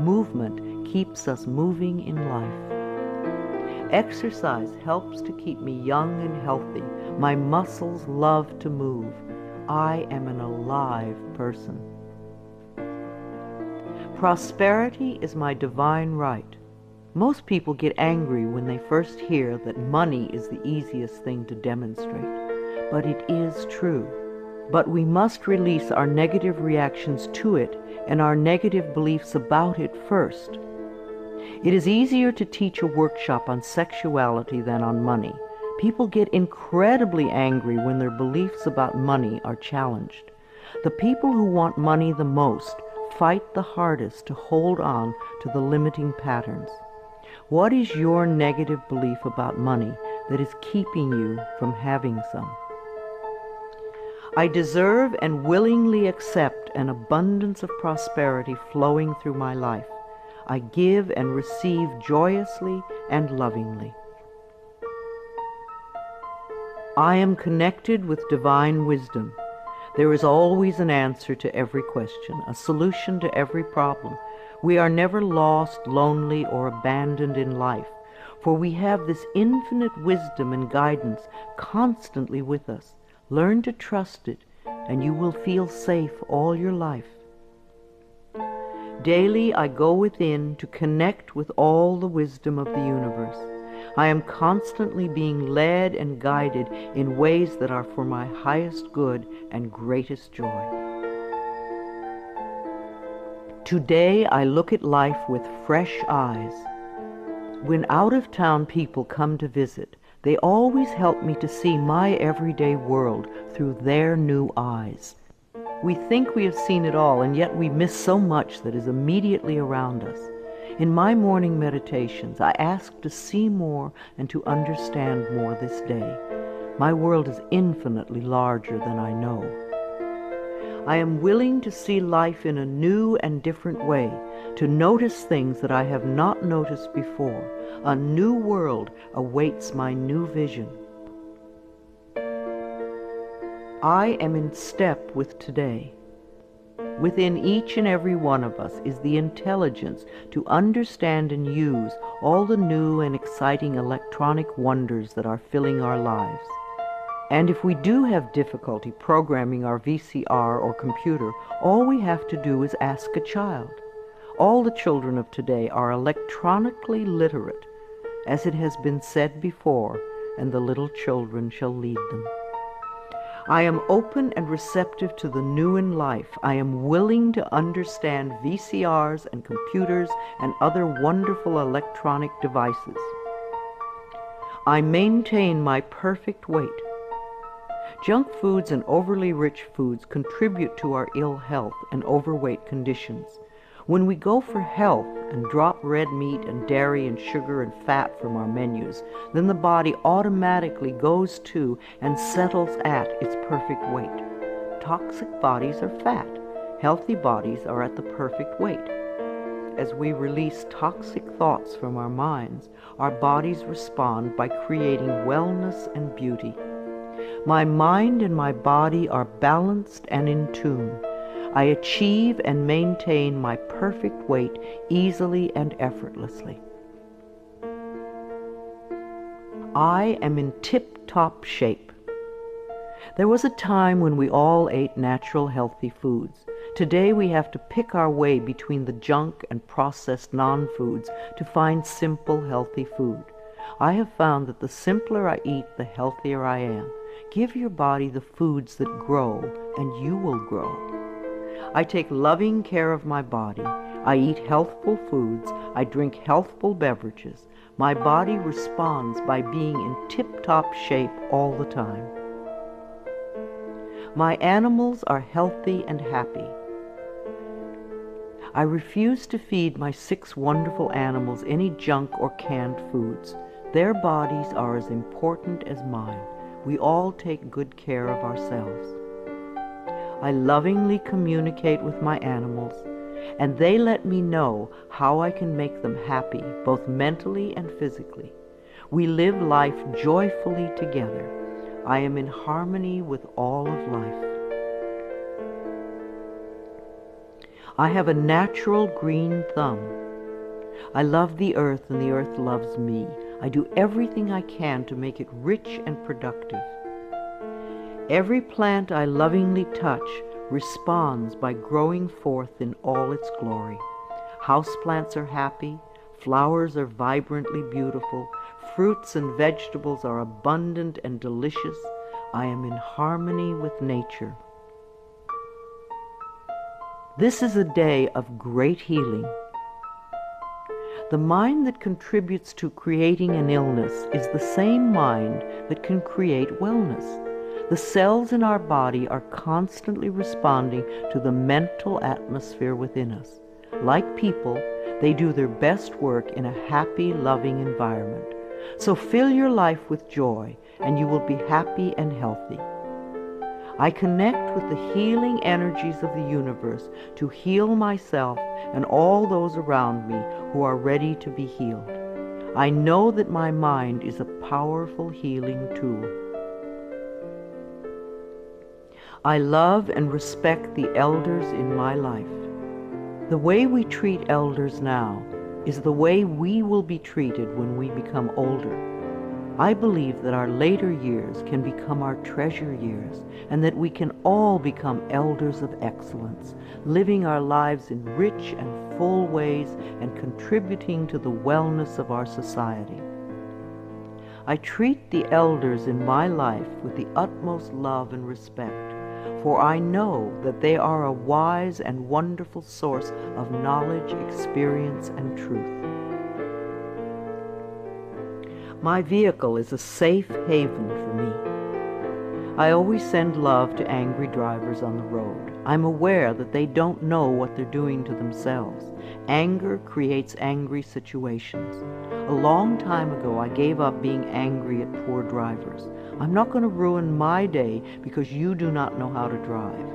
Speaker 1: Movement keeps us moving in life. Exercise helps to keep me young and healthy. My muscles love to move. I am an alive person. Prosperity is my divine right. Most people get angry when they first hear that money is the easiest thing to demonstrate, but it is true. But we must release our negative reactions to it and our negative beliefs about it first. It is easier to teach a workshop on sexuality than on money. People get incredibly angry when their beliefs about money are challenged. The people who want money the most fight the hardest to hold on to the limiting patterns. What is your negative belief about money that is keeping you from having some? I deserve and willingly accept an abundance of prosperity flowing through my life. I give and receive joyously and lovingly. I am connected with divine wisdom. There is always an answer to every question, a solution to every problem. We are never lost, lonely, or abandoned in life, for we have this infinite wisdom and guidance constantly with us. Learn to trust it, and you will feel safe all your life. Daily I go within to connect with all the wisdom of the universe. I am constantly being led and guided in ways that are for my highest good and greatest joy. Today I look at life with fresh eyes. When out-of-town people come to visit, they always help me to see my everyday world through their new eyes. We think we have seen it all, and yet we miss so much that is immediately around us. In my morning meditations, I ask to see more and to understand more this day. My world is infinitely larger than I know. I am willing to see life in a new and different way, to notice things that I have not noticed before. A new world awaits my new vision. I am in step with today. Within each and every one of us is the intelligence to understand and use all the new and exciting electronic wonders that are filling our lives. And if we do have difficulty programming our VCR or computer, all we have to do is ask a child. All the children of today are electronically literate, as it has been said before, and the little children shall lead them. I am open and receptive to the new in life. I am willing to understand VCRs and computers and other wonderful electronic devices. I maintain my perfect weight. Junk foods and overly rich foods contribute to our ill health and overweight conditions. When we go for health and drop red meat and dairy and sugar and fat from our menus, then the body automatically goes to and settles at its perfect weight. Toxic bodies are fat. Healthy bodies are at the perfect weight. As we release toxic thoughts from our minds, our bodies respond by creating wellness and beauty. My mind and my body are balanced and in tune. I achieve and maintain my perfect weight easily and effortlessly. I am in tip-top shape. There was a time when we all ate natural, healthy foods. Today we have to pick our way between the junk and processed non-foods to find simple, healthy food. I have found that the simpler I eat, the healthier I am. Give your body the foods that grow, and you will grow. I take loving care of my body. I eat healthful foods. I drink healthful beverages. My body responds by being in tip-top shape all the time. My animals are healthy and happy. I refuse to feed my 6 wonderful animals any junk or canned foods. Their bodies are as important as mine. We all take good care of ourselves. I lovingly communicate with my animals, and they let me know how I can make them happy, both mentally and physically. We live life joyfully together. I am in harmony with all of life. I have a natural green thumb. I love the earth, and the earth loves me. I do everything I can to make it rich and productive. Every plant I lovingly touch responds by growing forth in all its glory. Houseplants are happy, flowers are vibrantly beautiful, fruits and vegetables are abundant and delicious. I am in harmony with nature. This is a day of great healing. The mind that contributes to creating an illness is the same mind that can create wellness. The cells in our body are constantly responding to the mental atmosphere within us. Like people, they do their best work in a happy, loving environment. So fill your life with joy, and you will be happy and healthy. I connect with the healing energies of the universe to heal myself and all those around me who are ready to be healed. I know that my mind is a powerful healing tool. I love and respect the elders in my life. The way we treat elders now is the way we will be treated when we become older. I believe that our later years can become our treasure years, and that we can all become elders of excellence, living our lives in rich and full ways and contributing to the wellness of our society. I treat the elders in my life with the utmost love and respect, for I know that they are a wise and wonderful source of knowledge, experience, and truth. My vehicle is a safe haven for me. I always send love to angry drivers on the road. I'm aware that they don't know what they're doing to themselves. Anger creates angry situations. A long time ago, I gave up being angry at poor drivers. I'm not going to ruin my day because you do not know how to drive.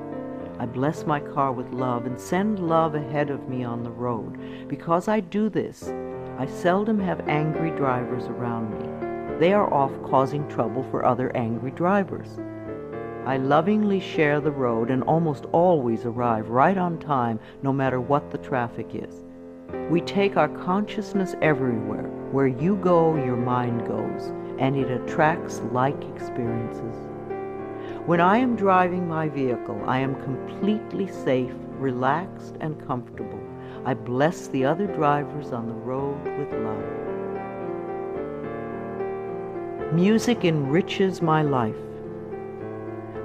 Speaker 1: I bless my car with love and send love ahead of me on the road. Because I do this, I seldom have angry drivers around me. They are off causing trouble for other angry drivers. I lovingly share the road and almost always arrive right on time, no matter what the traffic is. We take our consciousness everywhere. Where you go, your mind goes, and it attracts like experiences. When I am driving my vehicle, I am completely safe, relaxed, and comfortable. I bless the other drivers on the road with love. Music enriches my life.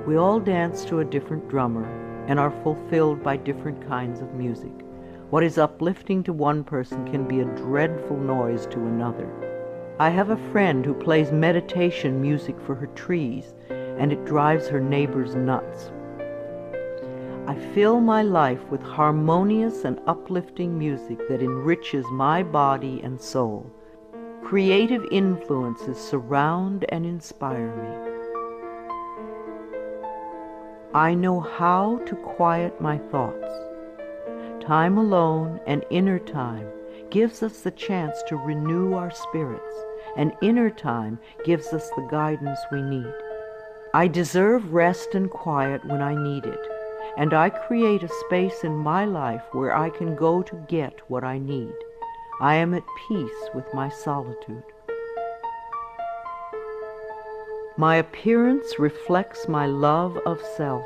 Speaker 1: We all dance to a different drummer and are fulfilled by different kinds of music. What is uplifting to one person can be a dreadful noise to another. I have a friend who plays meditation music for her trees, and it drives her neighbors nuts. I fill my life with harmonious and uplifting music that enriches my body and soul. Creative influences surround and inspire me. I know how to quiet my thoughts. Time alone and inner time gives us the chance to renew our spirits, and inner time gives us the guidance we need. I deserve rest and quiet when I need it, and I create a space in my life where I can go to get what I need. I am at peace with my solitude. My appearance reflects my love of self.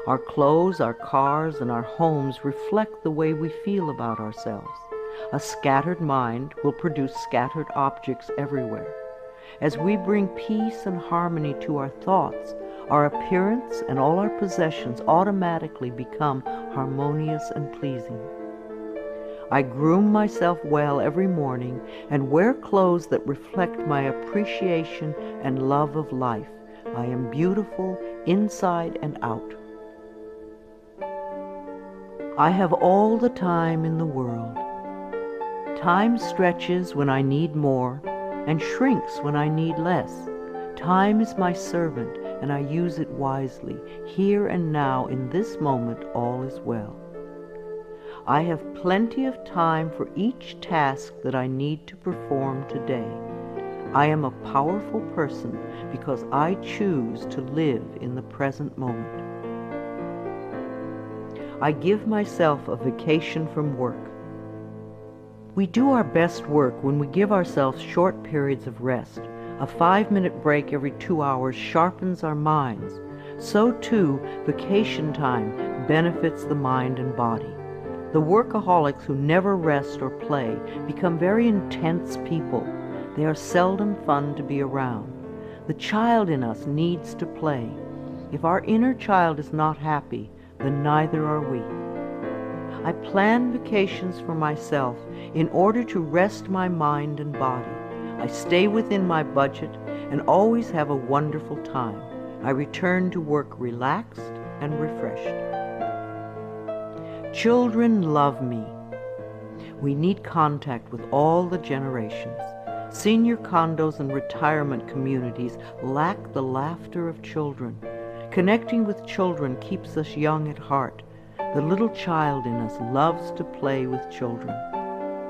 Speaker 1: Our clothes, our cars, and our homes reflect the way we feel about ourselves. A scattered mind will produce scattered objects everywhere. As we bring peace and harmony to our thoughts, our appearance and all our possessions automatically become harmonious and pleasing. I groom myself well every morning and wear clothes that reflect my appreciation and love of life. I am beautiful inside and out. I have all the time in the world. Time stretches when I need more and shrinks when I need less. Time is my servant, and I use it wisely. Here and now, in this moment, all is well. I have plenty of time for each task that I need to perform today. I am a powerful person because I choose to live in the present moment. I give myself a vacation from work. We do our best work when we give ourselves short periods of rest. A 5-minute break every 2 hours sharpens our minds. So too, vacation time benefits the mind and body. The workaholics who never rest or play become very intense people. They are seldom fun to be around. The child in us needs to play. If our inner child is not happy, then neither are we. I plan vacations for myself in order to rest my mind and body. I stay within my budget and always have a wonderful time. I return to work relaxed and refreshed. Children love me. We need contact with all the generations. Senior condos and retirement communities lack the laughter of children. Connecting with children keeps us young at heart. The little child in us loves to play with children.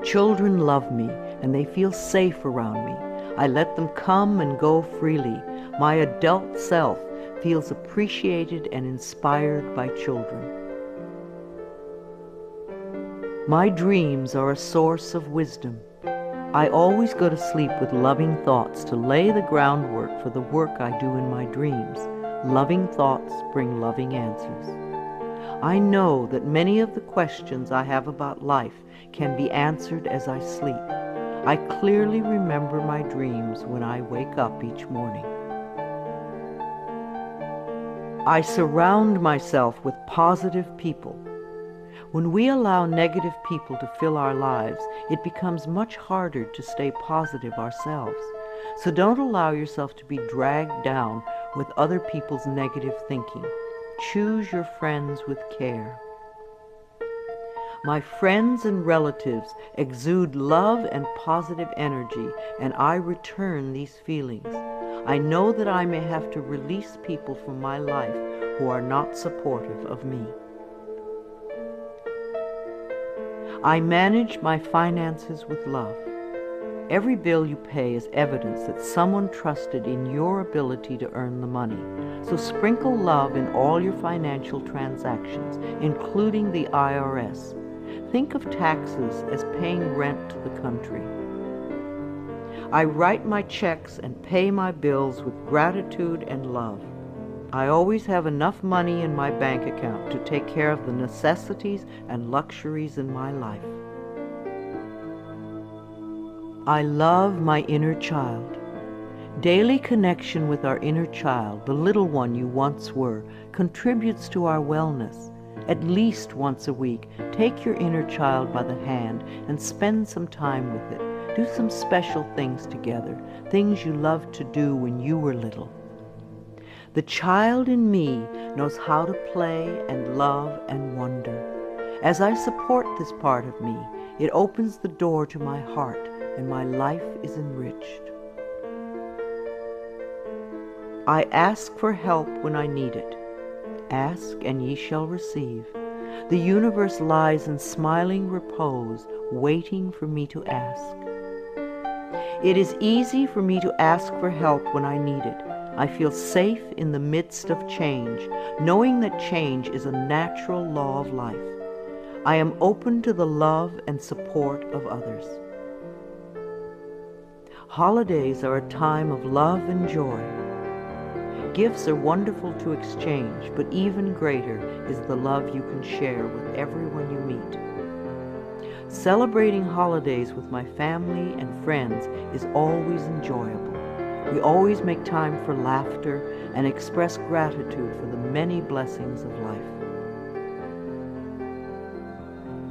Speaker 1: Children love me, and they feel safe around me. I let them come and go freely. My adult self feels appreciated and inspired by children. My dreams are a source of wisdom. I always go to sleep with loving thoughts to lay the groundwork for the work I do in my dreams. Loving thoughts bring loving answers. I know that many of the questions I have about life can be answered as I sleep. I clearly remember my dreams when I wake up each morning. I surround myself with positive people. When we allow negative people to fill our lives, it becomes much harder to stay positive ourselves. So don't allow yourself to be dragged down with other people's negative thinking. Choose your friends with care. My friends and relatives exude love and positive energy, and I return these feelings. I know that I may have to release people from my life who are not supportive of me. I manage my finances with love. Every bill you pay is evidence that someone trusted in your ability to earn the money. So sprinkle love in all your financial transactions, including the IRS. Think of taxes as paying rent to the country. I write my checks and pay my bills with gratitude and love. I always have enough money in my bank account to take care of the necessities and luxuries in my life. I love my inner child. Daily connection with our inner child, the little one you once were, contributes to our wellness. At least once a week, take your inner child by the hand and spend some time with it. Do some special things together, things you loved to do when you were little. The child in me knows how to play and love and wonder. As I support this part of me, it opens the door to my heart, and my life is enriched. I ask for help when I need it. Ask, and ye shall receive. The universe lies in smiling repose, waiting for me to ask. It is easy for me to ask for help when I need it. I feel safe in the midst of change, knowing that change is a natural law of life. I am open to the love and support of others. Holidays are a time of love and joy. Gifts are wonderful to exchange, but even greater is the love you can share with everyone you meet. Celebrating holidays with my family and friends is always enjoyable. We always make time for laughter and express gratitude for the many blessings of life.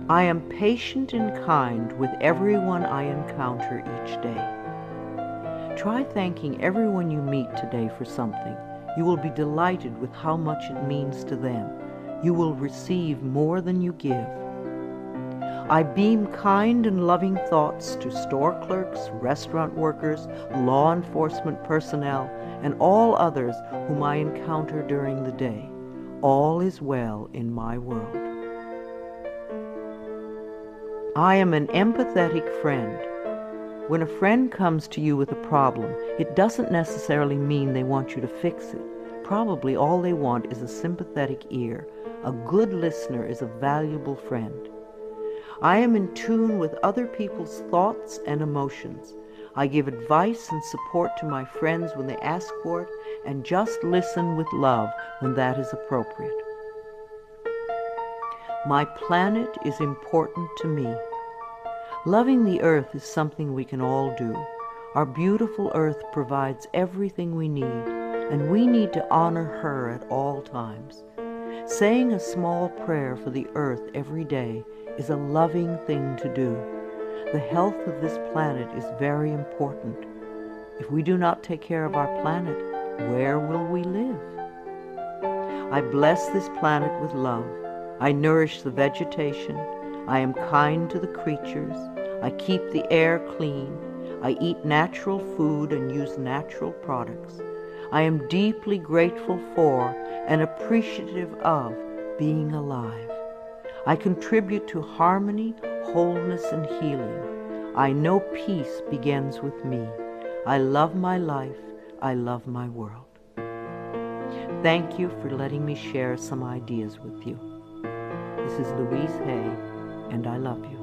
Speaker 1: I am patient and kind with everyone I encounter each day. Try thanking everyone you meet today for something. You will be delighted with how much it means to them. You will receive more than you give. I beam kind and loving thoughts to store clerks, restaurant workers, law enforcement personnel, and all others whom I encounter during the day. All is well in my world. I am an empathetic friend. When a friend comes to you with a problem, it doesn't necessarily mean they want you to fix it. Probably all they want is a sympathetic ear. A good listener is a valuable friend. I am in tune with other people's thoughts and emotions. I give advice and support to my friends when they ask for it, and just listen with love when that is appropriate. My planet is important to me. Loving the earth is something we can all do. Our beautiful earth provides everything we need, and we need to honor her at all times. Saying a small prayer for the earth every day is a loving thing to do. The health of this planet is very important. If we do not take care of our planet, where will we live? I bless this planet with love. I nourish the vegetation. I am kind to the creatures. I keep the air clean. I eat natural food and use natural products. I am deeply grateful for and appreciative of being alive. I contribute to harmony, wholeness, and healing. I know peace begins with me. I love my life. I love my world. Thank you for letting me share some ideas with you. This is Louise Hay, and I love you.